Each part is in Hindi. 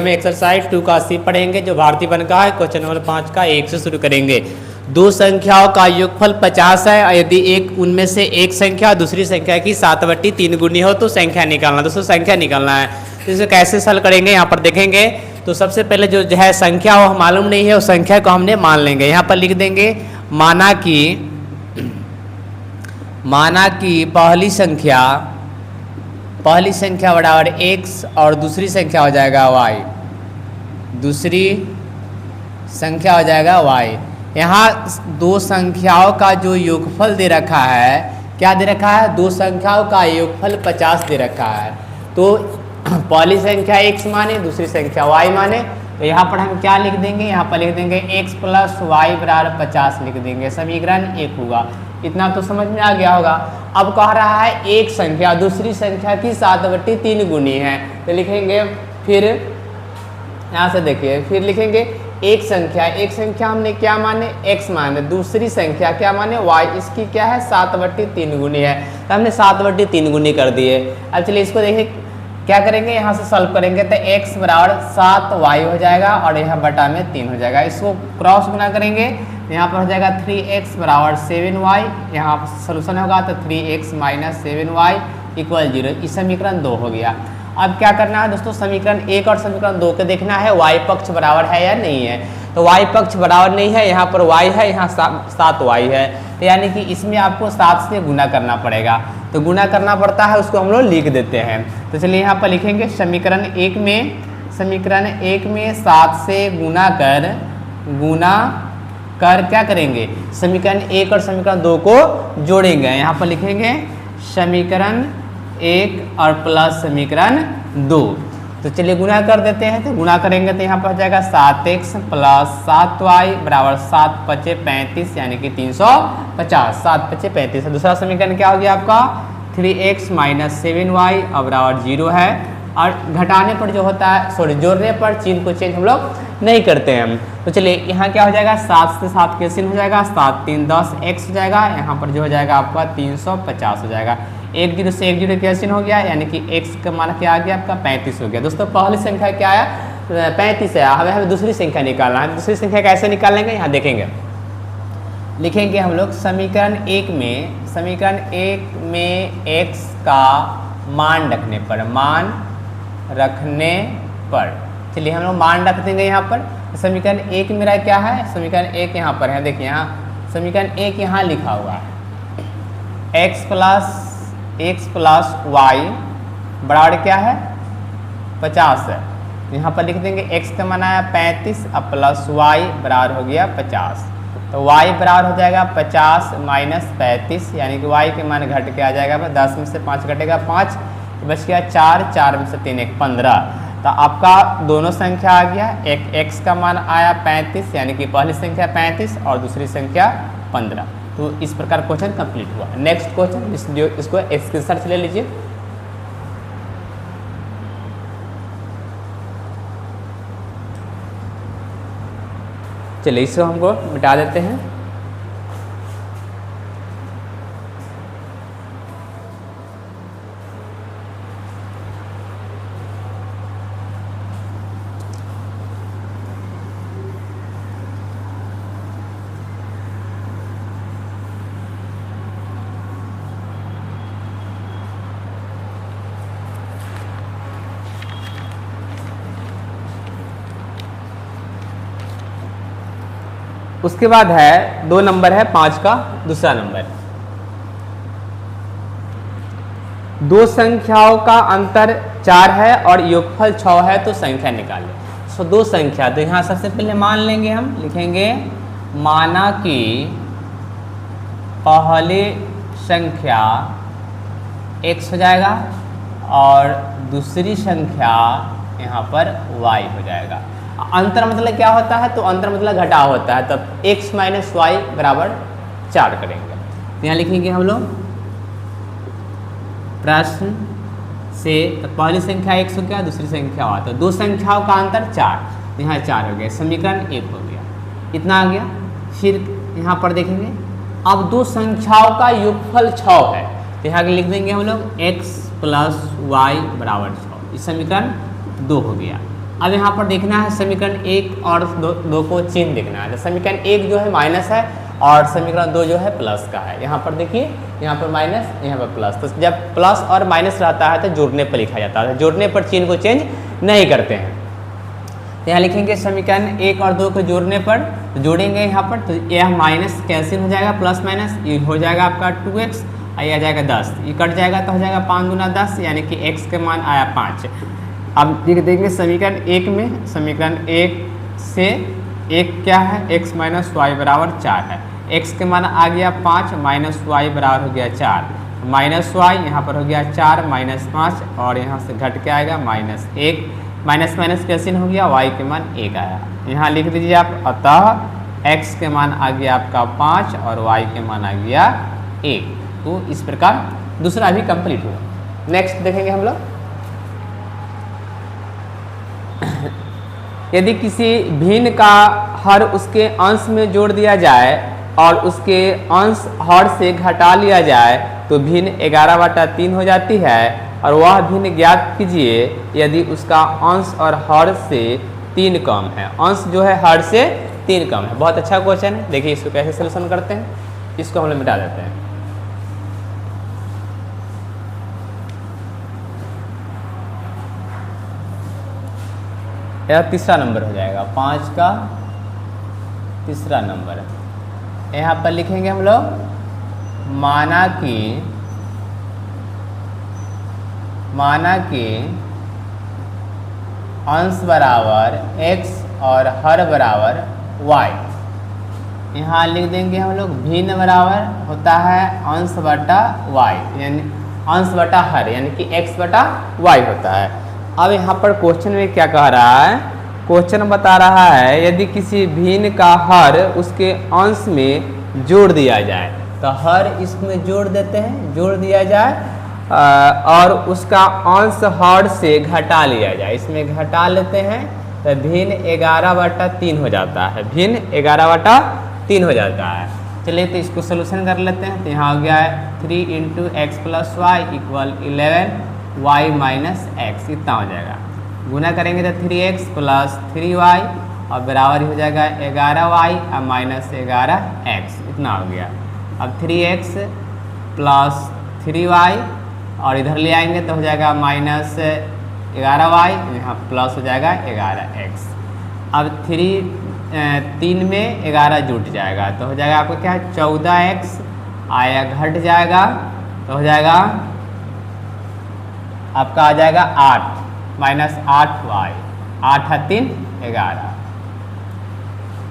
में एक्सरसाइज 2 का सी पढ़ेंगे जो भारतीय वन का है। क्वेश्चन नंबर 5 का 1 से शुरू करेंगे। दो संख्याओं का योगफल 50 है और यदि एक उनमें से एक संख्या दूसरी संख्या की 7/3 गुनी हो तो संख्या निकालना। दोस्तों संख्या निकालना है तो इसे कैसे हल करेंगे यहाँ पर देखेंगे। तो सबसे पहले जो है संख्या वो मालूम नहीं है, उस संख्या को हमने मान लेंगे। यहाँ पर लिख देंगे माना कि पहली संख्या बराबर x और दूसरी संख्या हो जाएगा y, दूसरी संख्या हो जाएगा y। यहाँ दो संख्याओं का जो योगफल दे रखा है, क्या दे रखा है, दो संख्याओं का योगफल 50 दे रखा है। तो पहली संख्या x माने, दूसरी संख्या y माने, तो यहाँ पर हम क्या लिख देंगे, यहाँ पर लिख देंगे x + y बराबर 50 लिख देंगे, समीकरण 1 होगा। इतना तो समझ में आ गया होगा। अब कह रहा है एक संख्या दूसरी संख्या की 7/3 गुनी है, तो लिखेंगे फिर यहाँ से देखिए, फिर लिखेंगे एक संख्या हमने क्या माने, x माने, दूसरी संख्या क्या माने, y, इसकी क्या है 7/3 गुनी है, तो हमने 7/3 गुनी कर दिए। अब चलिए इसको देखिए क्या करेंगे, यहाँ से सॉल्व करेंगे तो x बराबर 7y हो जाएगा और यहाँ बटा में 3 हो जाएगा। इसको क्रॉस गुना करेंगे, यहाँ पर हो जाएगा 3x बराबर 7y, यहाँ सोल्यूशन होगा तो 3x - 7y = 0। इस समीकरण 2 हो गया। अब क्या करना है दोस्तों, समीकरण 1 और समीकरण 2 के देखना है y पक्ष बराबर है या नहीं है। तो y पक्ष बराबर नहीं है, यहाँ पर y है, यहाँ 7y है, तो यानी कि इसमें आपको 7 से गुना करना पड़ेगा। तो गुना करना पड़ता है, उसको हम लोग लिख देते हैं। तो चलिए यहाँ पर लिखेंगे समीकरण 1 में 7 से गुना कर क्या करेंगे, समीकरण 1 और समीकरण 2 को जोड़ेंगे। यहाँ पर लिखेंगे समीकरण 1 और प्लस समीकरण 2। तो चलिए गुना कर देते हैं। तो गुना करेंगे तो यहाँ पर हो जाएगा 7x + 7y बराबर 7 × 5 = 35 यानी कि 350। 7 × 5 = 35। दूसरा समीकरण क्या हो गया आपका, 3x - 7y अब बराबर 0 है। और घटाने पर जो होता है, सॉरी जोड़ने पर चिन्ह को चेंज हम लोग नहीं करते हैं हम। तो चलिए यहाँ क्या हो जाएगा, 7 से 7 कैंसिल हो जाएगा, 7 × 3 = 10 x हो जाएगा। यहाँ पर जो हो जाएगा आपका 350 हो जाएगा। 1 0 से 1 0 कैंसिल हो गया, यानी कि x का मान क्या आ गया आपका 35 हो गया। दोस्तों पहली संख्या क्या आया, 35 आया। हमें दूसरी संख्या निकालना है। दूसरी संख्या कैसे निकालेंगे, यहाँ देखेंगे, लिखेंगे हम लोग समीकरण 1 में x का मान रखने पर चलिए हम लोग मान रख देंगे यहाँ पर। समीकरण 1 मेरा क्या है, समीकरण 1 यहाँ पर है, देखिए यहाँ समीकरण 1 यहाँ लिखा हुआ है, x + y बराबर क्या है 50 है। यहाँ पर लिख देंगे x का मान आया 35 अब प्लस y बराबर हो गया 50। तो y बराबर हो जाएगा 50 - 35 यानी कि y के मान घट के आ जाएगा, 10 में से 5 घटेगा 5, बच गया 4, 4 में से 3 = 15। तो आपका दोनों संख्या आ गया, एक x का मान आया 35 यानी कि पहली संख्या 35 और दूसरी संख्या 15। तो इस प्रकार क्वेश्चन कंप्लीट हुआ। नेक्स्ट क्वेश्चन इसको स्क्रीनशॉट ले लीजिए। चलिए इसको हमको मिटा देते हैं। उसके बाद है 2 नंबर है 5 का दूसरा नंबर, दो संख्याओं का अंतर 4 है और योगफल 6 है तो संख्या निकालें। सो दो संख्या, तो यहाँ सबसे पहले मान लेंगे, हम लिखेंगे माना कि पहली संख्या x हो जाएगा और दूसरी संख्या यहाँ पर y हो जाएगा। अंतर मतलब क्या होता है, तो अंतर मतलब घटाव होता है, तब x - y बराबर 4 करेंगे। तो यहाँ लिखेंगे हम लोग प्रश्न से, तो पहली संख्या x हो गया, दूसरी संख्या y, तो दो संख्याओं का अंतर 4, तो यहाँ 4 हो गया, समीकरण 1 हो गया, इतना आ गया। फिर यहाँ पर देखेंगे अब दो संख्याओं का योगफल 6 है, तो यहाँ लिख देंगे हम लोग x + y बराबर 6, इस समीकरण 2 हो गया। अब यहाँ पर देखना है समीकरण 1 और 2 को चिन्ह देखना है। तो समीकरण 1 जो है माइनस है और समीकरण 2 जो है प्लस का है। यहाँ पर देखिए, यहाँ पर माइनस, यहाँ पर प्लस। तो जब प्लस और माइनस रहता है तो जोड़ने पर लिखा जाता है, जोड़ने पर चिन्ह को चेंज नहीं करते हैं। तो यहाँ लिखेंगे समीकरण 1 और 2 को जोड़ने पर, तो जोड़ेंगे यहाँ पर, तो यह माइनस कैंसिल हो जाएगा, प्लस माइनस ये हो जाएगा आपका 2x, ये आ जाएगा 10, ये कट जाएगा तो हो जाएगा 5 गुना 10, यानी कि x के मान आया 5। अब देखेंगे समीकरण 1 में, समीकरण 1 से 1 क्या है, x माइनस वाई बराबर 4 है। x के मान आ गया 5 माइनस वाई बराबर हो गया 4, माइनस वाई यहाँ पर हो गया 4 माइनस 5 और यहाँ से घट के आएगा माइनस 1, माइनस माइनस कैंसिल हो गया, y के मान 1 आया। यहाँ लिख दीजिए आप, अतः x के मान आ गया आपका 5 और y के मान आ गया 1। तो इस प्रकार दूसरा भी कंप्लीट हुआ। नेक्स्ट देखेंगे हम लोग, यदि किसी भिन्न का हर उसके अंश में जोड़ दिया जाए और उसके अंश हर से घटा लिया जाए तो भिन्न 11/3 हो जाती है, और वह भिन्न ज्ञात कीजिए यदि उसका अंश और हर से 3 कम है। अंश जो है हर से 3 कम है। बहुत अच्छा क्वेश्चन है। देखिए इसको कैसे सलूशन करते हैं, इसको हम लोग मिटा देते हैं। यह तीसरा नंबर हो जाएगा, 5 का तीसरा नंबर। यहाँ पर लिखेंगे हम लोग, माना कि अंश बराबर x और हर बराबर y। यहाँ लिख देंगे हम लोग, भिन्न बराबर होता है अंश बटा y, यानी अंश बटा हर, यानी कि x बटा y होता है। अब यहाँ पर क्वेश्चन में क्या कह रहा है, क्वेश्चन बता रहा है यदि किसी भिन्न का हर उसके अंश में जोड़ दिया जाए, तो हर इसमें जोड़ देते हैं, जोड़ दिया जाए और उसका अंश हर से घटा लिया जाए, इसमें घटा लेते हैं तो भिन्न 11/3 हो जाता है, भिन्न 11/3 हो जाता है। चलिए तो इसको सोल्यूशन कर लेते हैं। तो यहाँ हो गया है 3 × x + y = 11 y minus x, इतना हो जाएगा। गुना करेंगे तो 3x + 3y और बराबर हो जाएगा 11y और माइनस 11x, इतना हो गया। अब 3x + 3y और इधर ले आएंगे तो हो जाएगा माइनस 11y, यहाँ प्लस हो जाएगा 11x। अब 3 में 11 जुट जाएगा तो हो जाएगा आपको क्या, 14x आया, घट जाएगा तो हो जाएगा आपका आ जाएगा 8 माइनस 8y, 8 × 3 = 11।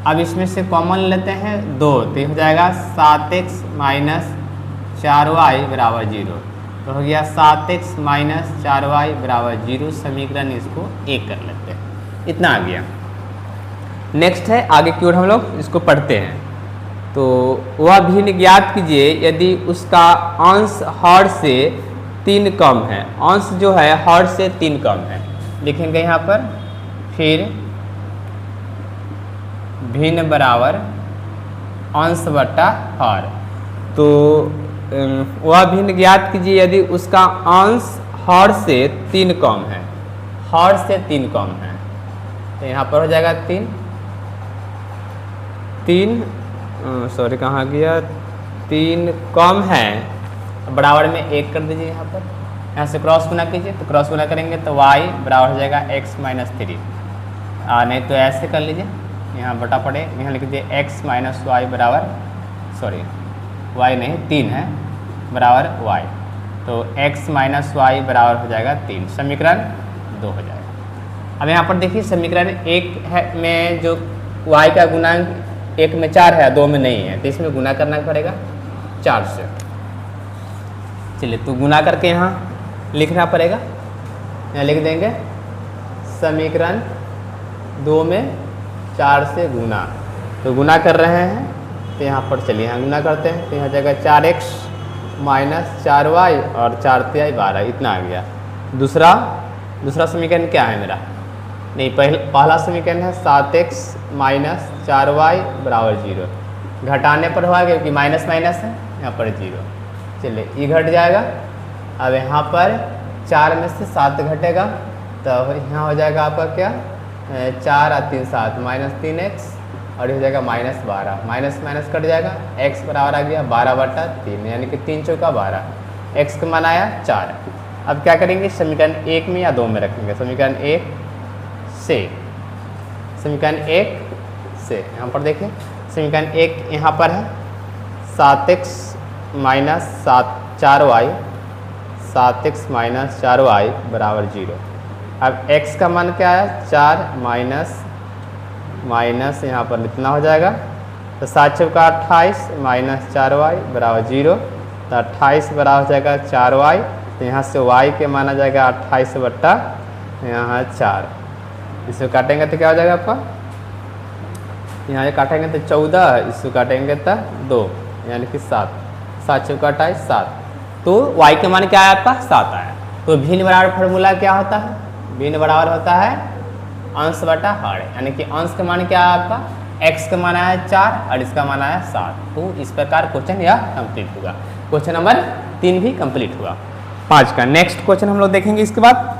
अब इसमें से कॉमन लेते हैं 2, तो हो जाएगा 7x माइनस 4y बराबर 0, तो हो गया 7x माइनस 4y बराबर 0। समीकरण इसको 1 कर लेते हैं, इतना आ गया। नेक्स्ट है आगे की ओर हम लोग इसको पढ़ते हैं। तो वह भिन्न ज्ञात कीजिए यदि उसका अंश हर से 3 कम है, अंश जो है हर से 3 कम है। लिखेंगे यहाँ पर, फिर भिन्न बराबर अंश बटा हर। तो वह भिन्न ज्ञात कीजिए यदि उसका अंश हर से 3 कम है, हर से 3 कम है। तो यहाँ पर हो जाएगा 3 सॉरी कहाँ गया, 3 कम है, बराबर में 1 कर दीजिए। यहाँ पर यहाँ से क्रॉस गुना कीजिए, तो क्रॉस गुना करेंगे तो y बराबर हो जाएगा x माइनस 3, नहीं तो ऐसे कर लीजिए, यहाँ बटा पड़े, यहाँ लिख दीजिए x माइनस वाई बराबर, सॉरी y नहीं 3 है, बराबर y, तो x माइनस वाई बराबर हो जाएगा 3। समीकरण 2 हो जाएगा। अब यहाँ पर देखिए समीकरण 1 है में जो y का गुणांक 1 में 4 है, 2 में नहीं है, तो इसमें गुना करना पड़ेगा 4 से। चलिए तो गुना करके यहाँ लिखना पड़ेगा, यहाँ लिख देंगे समीकरण 2 में 4 से गुना, तो गुना कर रहे हैं तो यहाँ पर चलिए यहाँ गुना करते हैं, तो यहाँ जाएगा 4x माइनस 4y और 4 × 3 = 12, इतना आ गया। दूसरा समीकरण क्या है मेरा, नहीं पहला समीकरण है 7x माइनस 4y बराबर 0, घटाने पर हुआ क्योंकि माइनस माइनस है, यहाँ पर 0। चलिए ये घट जाएगा। अब यहाँ पर 4 में से 7 घटेगा तो यहाँ हो जाएगा आपका क्या, 4 और 3 7 -3x और ये हो जाएगा -12, माइनस माइनस कट जाएगा, x बराबर आ गया 12/3 यानी कि 3 चौका 12, x का मान आया 4। अब क्या करेंगे, समीकरण 1 में या 2 में रखेंगे, समीकरण 1 से, समीकरण 1 से यहाँ पर देखिए समीकरण 1 यहाँ पर है 7x - 4y, 7x - 4y बराबर 0। अब x का मान क्या है 4 माइनस यहाँ पर इतना हो जाएगा, तो 7 चौका 28 - 4y बराबर 0, तो 28 बराबर हो जाएगा 4y, तो यहाँ से y के माना जाएगा 28 बट्टा यहाँ 4। इसको काटेंगे तो क्या हो जाएगा आपका, यहाँ से काटेंगे तो 14, इसको काटेंगे तो 2 यानी कि 7, 7 चौका 28 7, तो y के मान क्या आया आपका 7 आया। तो भिन्न बराबर फार्मूला क्या होता है, भिन्न बराबर होता है अंश बटा हर, यानी कि अंश का मान क्या है आपका, x का मान आया 4 और इसका मान आया 7। तो इस प्रकार क्वेश्चन यह कंप्लीट हुआ, क्वेश्चन नंबर 3 भी कंप्लीट हुआ। 5 का नेक्स्ट क्वेश्चन हम लोग देखेंगे इसके बाद।